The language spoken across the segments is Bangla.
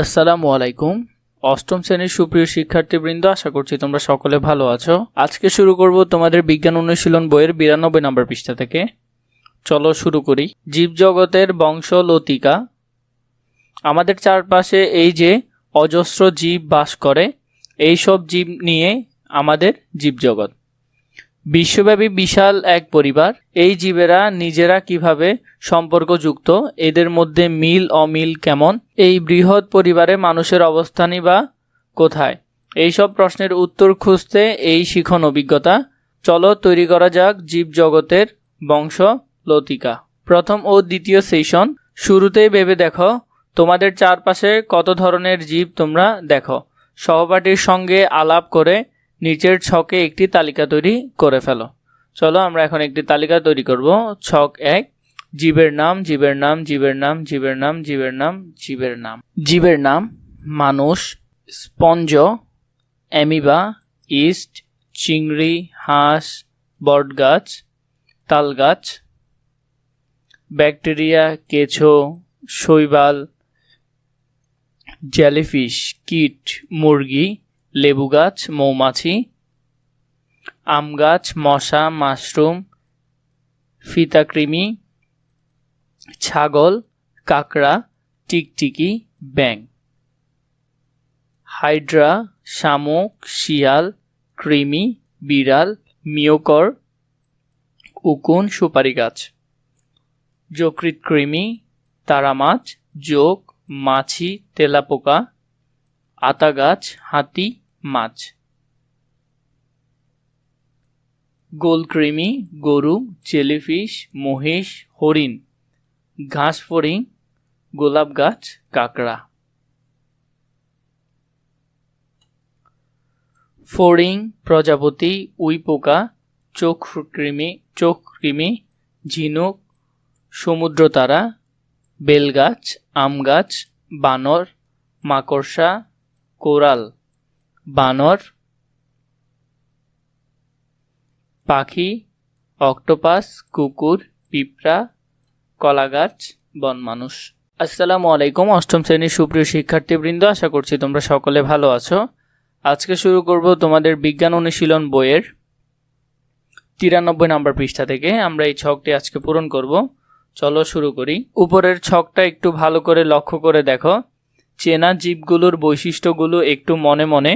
আসসালামু আলাইকুম। অষ্টম শ্রেণীর সুপ্রিয় শিক্ষার্থীবৃন্দ, আশা করছি তোমরা সকলে ভালো আছো। আজকে শুরু করব তোমাদের বিজ্ঞান অনুশীলন বইয়ের 92 নম্বর পৃষ্ঠা থেকে। চলো শুরু করি। জীবজগতের বংশ লতিকা। আমাদের চারপাশে এই যে অজস্র জীব বাস করে, এই সব জীব নিয়ে আমাদের জীবজগৎ। বিশ্বব্যাপী বিশাল এক পরিবার। এই জীবেরা নিজেরা কিভাবে সম্পর্কযুক্ত, এদের মধ্যে মিল অমিল কেমন, এই বৃহৎ পরিবারে মানুষের অবস্থানই বা কোথায়, এই সব প্রশ্নের উত্তর খুঁজতে এই শিখন অভিজ্ঞতা। চলো তৈরি করা যাক জীবজগতের বংশ লতিকা। প্রথম ও দ্বিতীয় সেশন। শুরুতেই ভেবে দেখো তোমাদের চারপাশে কত ধরনের জীব তোমরা দেখো। সহপাঠীর সঙ্গে আলাপ করে নিচের ছকে একটি তালিকা তৈরি করে ফেলো। চলো আমরা এখন একটি তালিকা তৈরি করব। ছক 1, জীবের নাম, জীবের নাম, জীবের নাম, জীবের নাম, জীবের নাম, জীবের নাম। জীবের নাম: মানুষ, স্পঞ্জ, অ্যামিবা, ইস্ট, চিংড়ি, হাঁস, বটগাছ, তালগাছ। ব্যাকটেরিয়া, কেঁচো, শৈবাল, জেলিফিশ, কীট, মুরগি, লেবু গাছ, মৌমাছি, আম গাছ, মশা, মাশরুম, ফিতাকৃমি, ছাগল, কাকড়া, টিকটিকি, ব্যাঙ। হাইড্রা, শামুক, শিয়াল, কৃমি, বিড়াল, মিওকর, উকুন, সুপারি গাছ। যকৃৎ কৃমি, তারা মাছ, যোক, মাছি, তেলাপোকা, আতা গাছ, হাতি, মাছ। গোলকৃমি, গরু, জেলিফিশ, মহিষ, হরিণ, ঘাস ফড়িং, গোলাপ গাছ, কাকড়া। ফড়িং, প্রজাপতি, উইপোকা, চোখকৃমি, ঝিনুক, সমুদ্রতারা, বেলগাছ, আম গাছ, বানর, মাকড়সা, কোরাল, বানর। পাখি, অক্টোপাস, কুকুর, পিঁপড়া, কলাগাছ, বনমানুষ। আসসালামু আলাইকুম। অষ্টম শ্রেণীর সুপ্রিয় শিক্ষার্থীবৃন্দ, আশা করছি তোমরা সকলে ভালো আছো। আজকে শুরু করব তোমাদের বিজ্ঞান অনুশীলন বইয়ের 93 নম্বর পৃষ্ঠা থেকে। আমরা এই ছকটি আজকে পূরণ করব। চলো শুরু করি। উপরের ছকটা একটু ভালো করে লক্ষ্য করে দেখো। চেনা জীবগুলোর বৈশিষ্ট্যগুলো একটু মনে মনে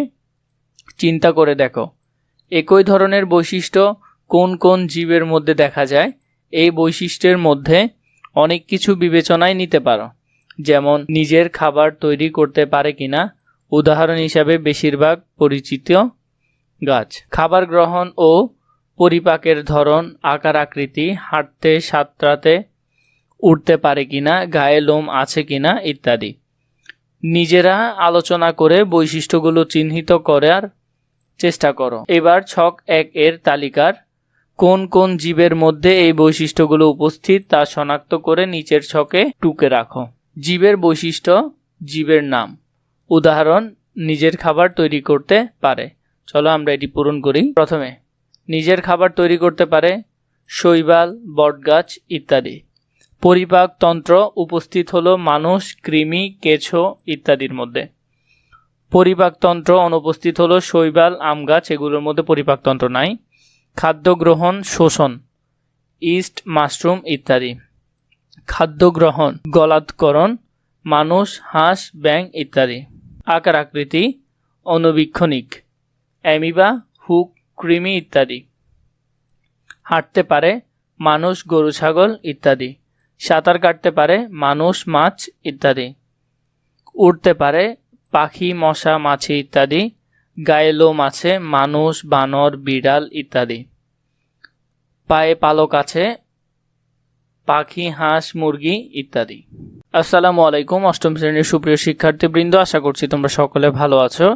চিন্তা করে দেখো। একই ধরনের বৈশিষ্ট্য কোন কোন জীবের মধ্যে দেখা যায়, এই বৈশিষ্ট্যের মধ্যে অনেক কিছু বিবেচনায় নিতে পারো। যেমন নিজের খাবার তৈরি করতে পারে কিনা, উদাহরণ হিসাবে বেশিরভাগ পরিচিত গাছ। খাবার গ্রহণ ও পরিপাকের ধরন, আকার আকৃতি, হাঁটতে সাঁতরাতে উঠতে পারে কিনা, গায়ে লোম আছে কিনা ইত্যাদি। নিজেরা আলোচনা করে বৈশিষ্ট্যগুলো চিহ্নিত করার চেষ্টা করো। এবার ছক 1 এর তালিকার কোন কোন জীবের মধ্যে এই বৈশিষ্ট্যগুলো উপস্থিত তা শনাক্ত করে নিচের ছকে টুকে রাখো। জীবের বৈশিষ্ট্য, জীবের নাম। উদাহরণ: নিজের খাবার তৈরি করতে পারে। চলো আমরা এটি পূরণ করি। প্রথমে নিজের খাবার তৈরি করতে পারে, শৈবাল, বটগাছ ইত্যাদি। পরিপাক তন্ত্র উপস্থিত হলো মানুষ, কৃমি, কেঁচো ইত্যাদির মধ্যে। পরিপাকতন্ত্র অনুপস্থিত হলো শৈবাল, আম গাছ, এগুলোর মধ্যে পরিপাকতন্ত্র নাই। খাদ্য গ্রহণ, শোষণ, ইস্ট, মাশরুম ইত্যাদি। খাদ্য গ্রহণ, গলাধকরণ, মানুষ, হাঁস, ব্যাঙ ইত্যাদি। আকার আকৃতি, অণুবীক্ষণিক, অ্যামিবা, হুক, কৃমি ইত্যাদি। হাঁটতে পারে, মানুষ, গরু, ছাগল ইত্যাদি। সাঁতার কাটতে পারে, মানুষ, মাছ ইত্যাদি। উড়তে পারে, পাখি, মশা, মাছি ইত্যাদি। গায়ে লোম আছে, মানুষ, বানর, বিড়াল ইত্যাদি। পায়ে পালক আছে, পাখি, হাঁস, মুরগি ইত্যাদি। আসসালামু আলাইকুম। অষ্টম শ্রেণীর সুপ্রিয় শিক্ষার্থীবৃন্দ, আশা করছি তোমরা সকলে ভালো আছো।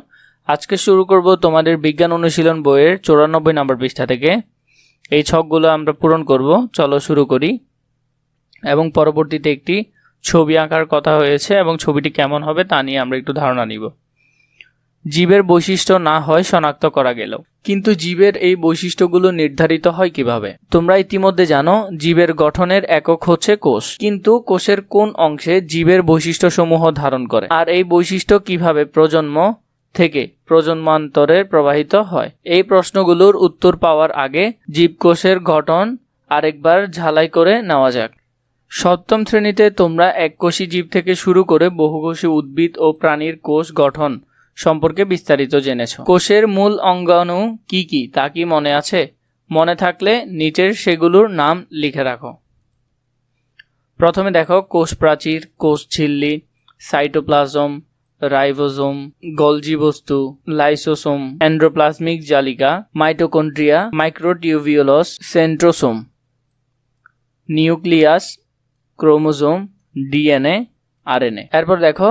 আজকে শুরু করব তোমাদের বিজ্ঞান অনুশীলন বইয়ের 94 নম্বর পৃষ্ঠা থেকে। এই ছকগুলো আমরা পূরণ করব। চলো শুরু করি। এবং পরবর্তীতে একটি ছবি আঁকার কথা হয়েছে এবং ছবিটি কেমন হবে তা নিয়ে আমরা একটু ধারণা নিব। জীবের বৈশিষ্ট্য না হয় শনাক্ত করা গেল। কিন্তু জীবের এই বৈশিষ্ট্যগুলো নির্ধারিত হয় কিভাবে? তোমরা ইতিমধ্যে জানো জীবের গঠনের একক হচ্ছে কোষ, কিন্তু কোষের কোন অংশে জীবের বৈশিষ্ট্যসমূহ ধারণ করে, আর এই বৈশিষ্ট্য কিভাবে প্রজন্ম থেকে প্রজন্মান্তরে প্রবাহিত হয়? এই প্রশ্নগুলোর উত্তর পাওয়ার আগে জীবকোষের গঠন আরেকবার ঝালাই করে নেওয়া যাক। সপ্তম শ্রেণীতে তোমরা এককোষী জীব থেকে শুরু করে বহুকোষী উদ্ভিদ ও প্রাণীর কোষ গঠন সম্পর্কে বিস্তারিত জেনেছ। কোষের মূল অঙ্গাণু কি কি তা কি মনে আছে? মনে থাকলে নিচের সেগুলোর নাম লিখে রাখো। প্রথমে দেখো কোষ প্রাচীর, কোষ ঝিল্লি, সাইটোপ্লাজম, রাইবোজোম, গলজি বস্তু, লাইসোসোম, এন্ডোপ্লাজমিক জালিকা, mitochondria, microtubules, centrosome, nucleus, chromosome, DNA, RNA. এরপর দেখো,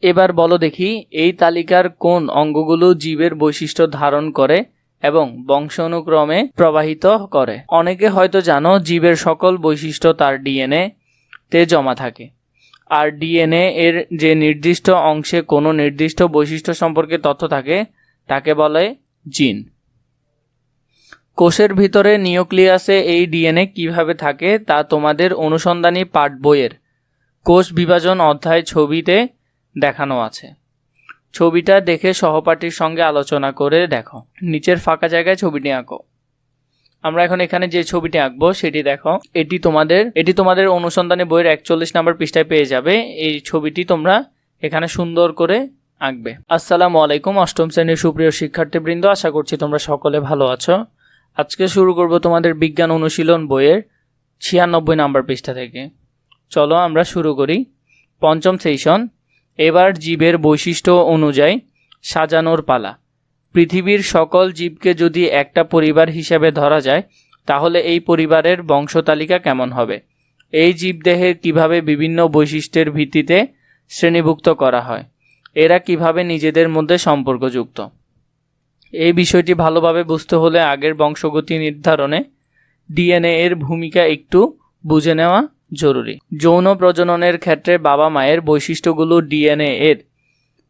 এবার বলো দেখি এই তালিকার কোন অঙ্গগুলো জীবের বৈশিষ্ট্য ধারণ করে এবং বংশানুক্রমে প্রবাহিত করে? অনেকে হয়তো জানো জীবের সকল বৈশিষ্ট্য তার ডিএনএ তে জমা থাকে, আর ডিএনএ এর যে নির্দিষ্ট অংশে কোনো নির্দিষ্ট বৈশিষ্ট্য সম্পর্কে তথ্য থাকে তাকে বলে জিন। কোষের ভিতরে নিউক্লিয়াসে এই ডিএনএ কিভাবে থাকে তা তোমাদের অনুসন্ধানী পাঠ বইয়ের কোষ বিভাজন অধ্যায় ছবিতে দেখানো আছে। ছবিটা দেখে সহপাঠীর সঙ্গে আলোচনা করে দেখো। নিচের ফাঁকা জায়গায় ছবিটি আঁকো। আমরা এখন এখানে যে ছবিটি আঁকবো সেটি দেখো। এটি তোমাদের অনুসন্ধানী বইয়ের 41 নম্বর পৃষ্ঠায় পেয়ে যাবে। এই ছবিটি তোমরা এখানে সুন্দর করে আঁকবে। আসসালামু আলাইকুম অষ্টম শ্রেণীর সুপ্রিয় শিক্ষার্থীবৃন্দ, আশা করছি তোমরা সকলে ভালো আছো। আজকে শুরু করব তোমাদের বিজ্ঞান অনুশীলন বইয়ের 96 নম্বর পৃষ্ঠা থেকে। চলো আমরা শুরু করি। পঞ্চম সেশন। এবার জীবের বৈশিষ্ট্য অনুযায়ী সাজানোর পালা। পৃথিবীর সকল জীবকে যদি একটা পরিবার হিসেবে ধরা যায় তাহলে এই পরিবারের বংশতালিকা কেমন হবে? এই জীবদেহের কিভাবে বিভিন্ন বৈশিষ্ট্যের ভিত্তিতে শ্রেণীভুক্ত করা হয়? এরা কিভাবে নিজেদের মধ্যে সম্পর্কযুক্ত? এই বিষয়টি ভালোভাবে বুঝতে হলে আগের বংশগতি নির্ধারণে ডিএনএ এর ভূমিকা একটু বুঝে নেওয়া জরুরি। যৌন প্রজননের ক্ষেত্রে বাবা মায়ের বৈশিষ্ট্যগুলো ডিএনএ এর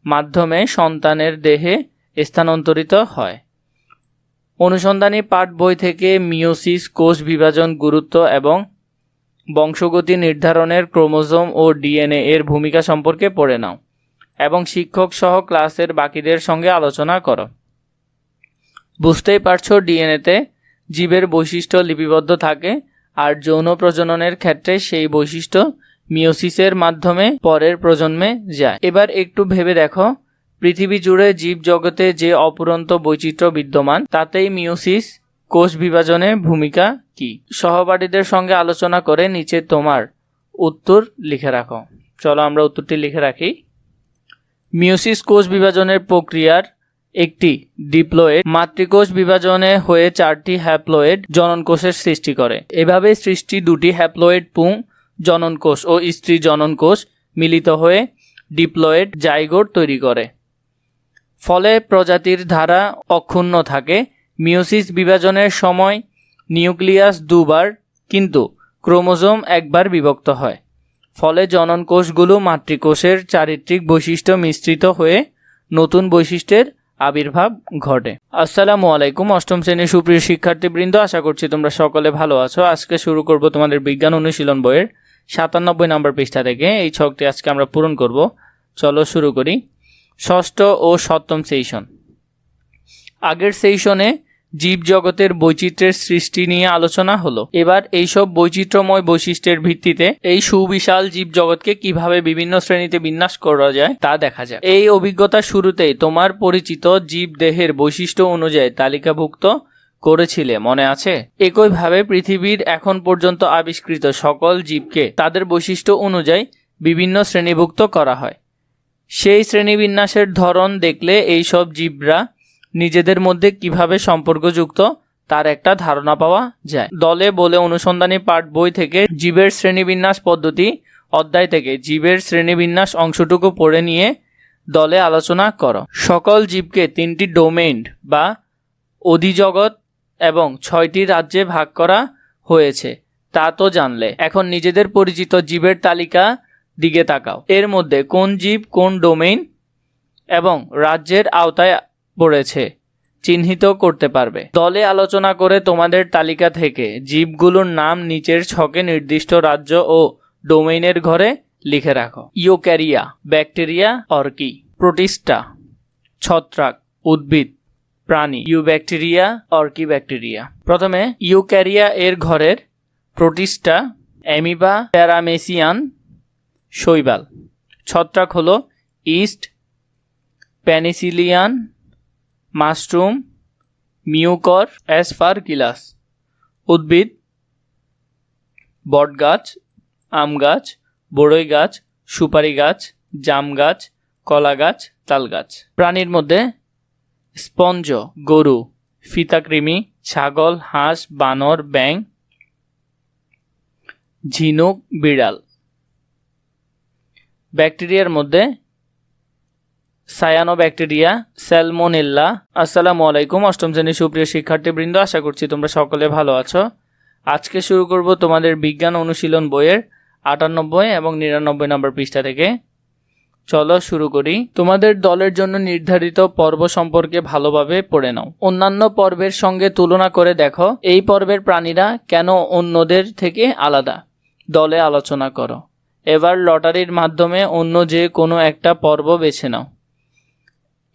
মাধ্যমে সন্তানের দেহে স্থানান্তরিত হয়। অনুসন্ধানী পাঠ বই থেকে মিওসিস, কোষ বিভাজন, গুরুত্ব এবং বংশগতি নির্ধারণের ক্রোমোজোম ও ডিএনএ এর ভূমিকা সম্পর্কে পড়ে নাও এবং শিক্ষক সহ ক্লাসের বাকিদের সঙ্গে আলোচনা করো। বুঝতেই পারছো ডিএনএতে জীবের বৈশিষ্ট্য লিপিবদ্ধ থাকে, আর যৌন প্রজননের ক্ষেত্রে সেই বৈশিষ্ট্য মিওসিসের মাধ্যমে পরের প্রজন্মে যায়। এবার একটু ভেবে দেখো, পৃথিবী জুড়ে জীব জগতে যে অপুরন্ত বৈচিত্র্য বিদ্যমান তাতেই মিওসিস, কোষ বিভাজনের ভূমিকা কি? সহপাঠীদের সঙ্গে আলোচনা করে নিচে তোমার উত্তর লিখে রাখো। চলো আমরা উত্তরটি লিখে রাখি। মিওসিস কোষ বিভাজনের প্রক্রিয়ার একটি ডিপ্লয়েড মাতৃকোষ বিভাজনে হয়ে 4টি হ্যাপ্লয়েড জননকোষের সৃষ্টি করে। এভাবে সৃষ্টি 2টি হ্যাপ্লয়েড পুং জননকোষ ও স্ত্রী জননকোষ মিলিত হয়ে ডিপ্লয়েড জাইগোট তৈরি করে। ফলে প্রজাতির ধারা অক্ষুণ্ণ থাকে। মিওসিস বিভাজনের সময় নিউক্লিয়াস 2বার কিন্তু ক্রোমোজোম 1বার বিভক্ত হয়। ফলে জননকোষগুলো মাতৃকোষের চারিত্রিক বৈশিষ্ট্য মিশ্রিত হয়ে নতুন বৈশিষ্ট্যের আবির্ভাব ঘটে। আসসালামু আলাইকুম অষ্টম শ্রেণীর সুপ্রিয় শিক্ষার্থীবৃন্দ, আশা করছি তোমরা সকলে ভালো আছো। আজকে শুরু করব তোমাদের বিজ্ঞান অনুশীলন বইয়ের 97 নম্বর পৃষ্ঠা থেকে। এই ছকটি আজকে আমরা পূরণ করব। চলো শুরু করি। ষষ্ঠ ও সপ্তম সেশন। আগের সেশনে জীব জগতের বৈচিত্র্যের সৃষ্টি নিয়ে আলোচনা হলো। এবার এইসব বৈচিত্র্যময় বৈশিষ্ট্যের ভিত্তিতে এই সুবিশাল জীব জগৎকে কিভাবে বিভিন্ন শ্রেণীতে বিন্যাস করা যায় তা দেখা যায়। এই অভিজ্ঞতার শুরুতেই তোমার পরিচিত জীব দেহের বৈশিষ্ট্য অনুযায়ী তালিকাভুক্ত করেছিলে, মনে আছে? একইভাবে পৃথিবীর এখন পর্যন্ত আবিষ্কৃত সকল জীবকে তাদের বৈশিষ্ট্য অনুযায়ী বিভিন্ন শ্রেণীভুক্ত করা হয়। সেই শ্রেণীবিন্যাসের ধরন দেখলে এই সব জীবরা নিজেদের মধ্যে কিভাবে সম্পর্কযুক্ত তার একটা ধারণা পাওয়া যায়। দলে বলে অনুসন্ধানী পাঠ বই থেকে জীবের শ্রেণীবিন্যাস পদ্ধতি অধ্যায় থেকে জীবের শ্রেণীবিন্যাস অংশটুকু পড়ে নিয়ে দলে আলোচনা করো। সকল জীবকে 3টি ডোমেইন বা অধিজগৎ এবং 6টি রাজ্যে ভাগ করা হয়েছে তা তো জানলে। এখন নিজেদের পরিচিত জীবের তালিকা দিকে তাকাও। এর মধ্যে কোন জীব কোন ডোমেইন এবং রাজ্যের আওতায় পড়েছে চিহ্নিত করতে পারবে। দলে আলোচনা করে তোমাদের তালিকা থেকে জীবগুলোর নাম নিচের ছকে নির্দিষ্ট রাজ্য ও ডোমেইনের ঘরে লিখে রাখো। Eukarya, bacteria, অর্কি। প্রোটিস্টা, ছত্রাক, উদ্ভিদ, প্রাণী। Eubacteria, archaebacteria. প্রথমে ইউক্যারিয়া এর ঘরের প্রোটিস্টা, অ্যামিবা, প্যারামেসিয়ান, শৈবাল। ছত্রাক হলো yeast, penicillium, mushroom, mucor, aspergillus. উদ্ভিদ বটগাছ, আম গাছ, বড়ই গাছ, সুপারি গাছ, জাম গাছ, কলা গাছ, তাল গাছ। প্রাণীর মধ্যে স্পঞ্জ, গরু, ফিতাকৃমি, ছাগল, হাঁস, বানর, ব্যাঙ, ঝিনুক, বিড়াল। ব্যাকটেরিয়ার মধ্যে সায়ানোব্যাকটেরিয়া, স্যালমোনেল্লা। আসসালামু আলাইকুম অষ্টম শ্রেণীর সুপ্রিয় শিক্ষার্থীবৃন্দ, আশা করছি তোমরা সকলে ভালো আছো। আজকে শুরু করব তোমাদের বিজ্ঞান অনুশীলন বইয়ের 98 এবং 99 নম্বর পৃষ্ঠা থেকে। চলো শুরু করি। তোমাদের দলের জন্য নির্ধারিত পর্ব সম্পর্কে ভালোভাবে পড়ে নাও। অন্যান্য পর্বের সঙ্গে তুলনা করে দেখো এই পর্বের প্রাণীরা কেন অন্যদের থেকে আলাদা। দলে আলোচনা করো। এবার লটারির মাধ্যমে অন্য যে কোনো একটা পর্ব বেছে নাও।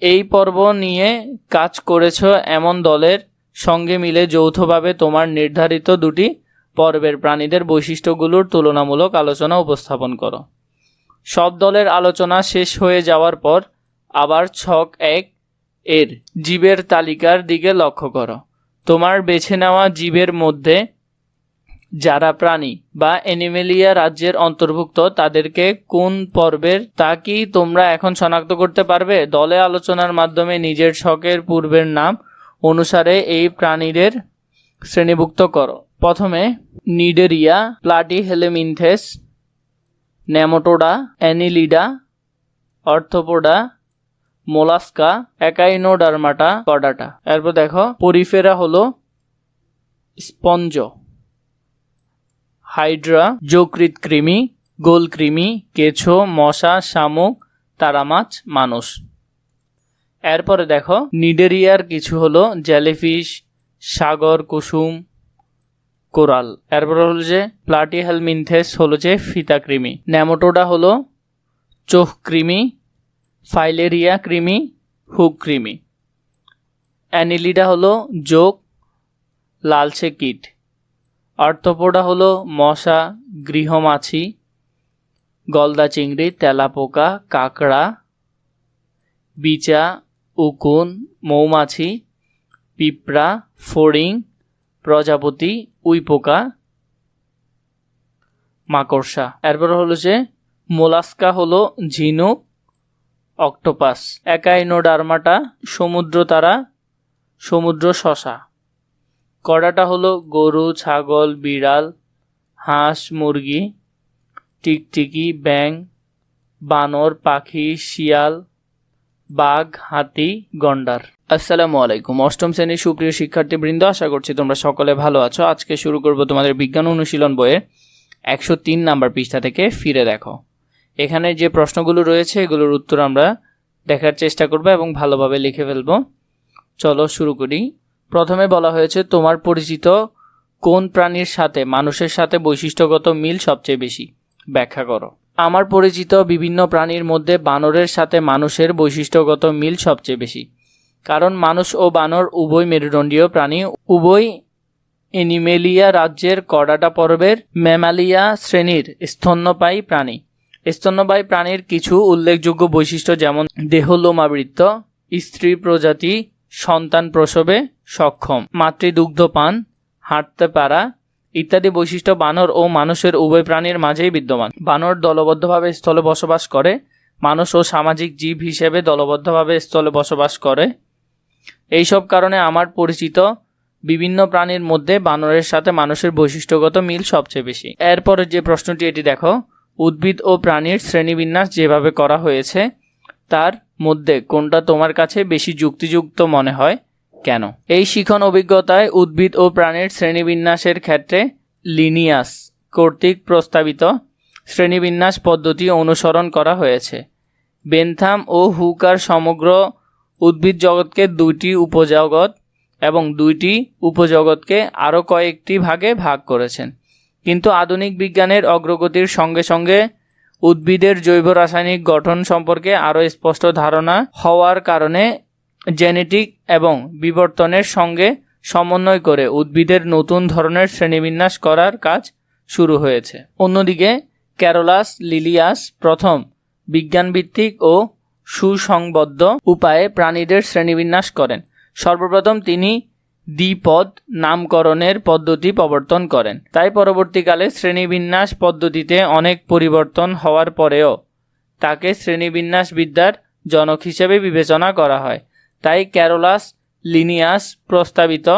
এই পর্ব নিয়ে কাজ করেছো এমন দলের সঙ্গে মিলে যৌথভাবে তোমার নির্ধারিত দুটি পর্বের প্রাণীদের বৈশিষ্ট্যগুলোর তুলনামূলক আলোচনা উপস্থাপন করো। সব দলের আলোচনা শেষ হয়ে যাওয়ার পর আবার ছক 1 এর জীবের তালিকার দিকে লক্ষ্য করো। তোমার বেছে নেওয়া জীবের মধ্যে যারা প্রাণী বা অ্যানিমেলিয়া রাজ্যের অন্তর্ভুক্ত তাদেরকে কোন পর্বের তা কি তোমরা এখন শনাক্ত করতে পারবে? দলে আলোচনার মাধ্যমে নিজের ছকের পূর্বের নাম অনুসারে এই প্রাণীদের শ্রেণীভুক্ত করো। প্রথমে cnidaria, platyhelminthes, nematoda, annelida, arthropoda, mollusca, echinodermata, chordata. এরপর দেখো পরিফেরা হলো স্পঞ্জ, হাইড্রা, যকৃৎ কৃমি, গোলকৃমি, কেঁচো, মশা, শামুক, তারামাছ, মানুষ। এরপরে দেখো নিডেরিয়ার কিছু হলো জেলিফিশ, সাগর কুসুম, কোরাল। এরপর হলো যে প্লাটিহেলমিনথেস হলো যে ফিতাকৃমি, নেমাটোডা হলো চোখকৃমি, ফাইলেরিয়া কৃমি, হুক কৃমি। অ্যানিলিডা হলো জোক, লালচে কীট। অর্থোপোডা হলো মশা, গৃহমাছি, গলদা চিংড়ি, তেলাপোকা, কাঁকড়া, বিচা, উকুন, মৌমাছি, পিঁপড়া, ফড়িং, প্রজাপতি, উইপোকা, মাকড়সা। এরপর হলো যে মোলাস্কা হলো ঝিনুক, অক্টোপাস। একাইনোডার্মাটা সমুদ্র তারা, সমুদ্র শসা। কর্ডাটা হলো গরু, ছাগল, বিড়াল, হাঁস, মুরগি, টিকটিকি, ব্যাঙ, বানর, পাখি, শিয়াল, বাঘ, হাতি, গন্ডার। আসসালামু আলাইকুম অষ্টম শ্রেণীর সুপ্রিয় শিক্ষার্থীবৃন্দ, আশা করছি তোমরা সকলে ভালো আছো। আজকে শুরু করব তোমাদের বিজ্ঞান অনুশীলন বইয়ের 103 নাম্বার পৃষ্ঠা থেকে। ফিরে দেখো, এখানে যে প্রশ্নগুলো রয়েছে এগুলোর উত্তর আমরা দেখার চেষ্টা করব এবং ভালোভাবে লিখে ফেলবো। চলো শুরু করি। প্রথমে বলা হয়েছে তোমার পরিচিত কোন প্রাণীর সাথে মানুষের সাথে বৈশিষ্ট্যগত মিল সবচেয়ে বেশি, ব্যাখ্যা করো। আমার পরিচিত বিভিন্ন প্রাণীর মধ্যে বানরের সাথে মানুষের বৈশিষ্ট্যগত মিল সবচেয়ে বেশি, কারণ মানুষ ও বানর উভয় মেরুদণ্ডীয় প্রাণী, উভয় অ্যানিমেলিয়া রাজ্যের কর্ডাটা পর্বের ম্যামালিয়া শ্রেণীর স্তন্যপায়ী প্রাণী। স্তন্যপায়ী প্রাণীর কিছু উল্লেখযোগ্য বৈশিষ্ট্য যেমন দেহ লোমাবৃত, স্ত্রী প্রজাতি, সন্তান প্রসবে সক্ষম, মাতৃদুগ্ধ পান, হাঁটতে পারা ইত্যাদি বৈশিষ্ট্য বানর ও মানুষের উভয় প্রাণীর মাঝেই বিদ্যমান। বানর দলবদ্ধভাবে স্থলে বসবাস করে, মানুষ ও সামাজিক জীব হিসেবে দলবদ্ধভাবে স্থলে বসবাস করে। এইসব কারণে আমার পরিচিত বিভিন্ন প্রাণীর মধ্যে বানরের সাথে মানুষের বৈশিষ্ট্যগত মিল সবচেয়ে বেশি। এরপরে যে প্রশ্নটি এটি দেখো, উদ্ভিদ ও প্রাণীর শ্রেণীবিন্যাস যেভাবে করা হয়েছে তার মধ্যে কোনটা তোমার কাছে বেশি যুক্তিযুক্ত মনে হয়, কেন? এই শিখন অভিজ্ঞতায় উদ্ভিদ ও প্রাণীর শ্রেণীবিন্যাসের ক্ষেত্রে লিনিয়াস কর্তৃক প্রস্তাবিত শ্রেণীবিন্যাস পদ্ধতি অনুসরণ করা হয়েছে। বেনথাম ও হুকার সমগ্র উদ্ভিদ জগৎকে দুইটি উপজগৎ এবং দুইটি উপজগৎকে আরও কয়েকটি ভাগে ভাগ করেছেন। কিন্তু আধুনিক বিজ্ঞানের অগ্রগতির সঙ্গে সঙ্গে উদ্ভিদের জৈব রাসায়নিক গঠন সম্পর্কে আরও স্পষ্ট ধারণা হওয়ার কারণে জেনেটিক এবং বিবর্তনের সঙ্গে সমন্বয় করে উদ্ভিদের নতুন ধরনের শ্রেণীবিন্যাস করার কাজ শুরু হয়েছে। অন্যদিকে ক্যারোলাস লিলিয়াস প্রথম বিজ্ঞানভিত্তিক ও সুসংবদ্ধ উপায়ে প্রাণীদের শ্রেণীবিন্যাস করেন। সর্বপ্রথম তিনি দ্বিপদ নামকরণের পদ্ধতি প্রবর্তন করেন। তাই পরবর্তীকালে শ্রেণীবিন্যাস পদ্ধতিতে অনেক পরিবর্তন হওয়ার পরেও তাকে শ্রেণীবিন্যাসবিদ্যার জনক হিসেবে বিবেচনা করা হয়। তাই ক্যারোলাস লিনিয়াস প্রস্তাবিত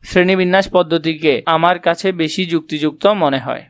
শ্রেণীবিন্যাস পদ্ধতিকে আমার কাছে বেশি যুক্তিযুক্ত মনে হয়।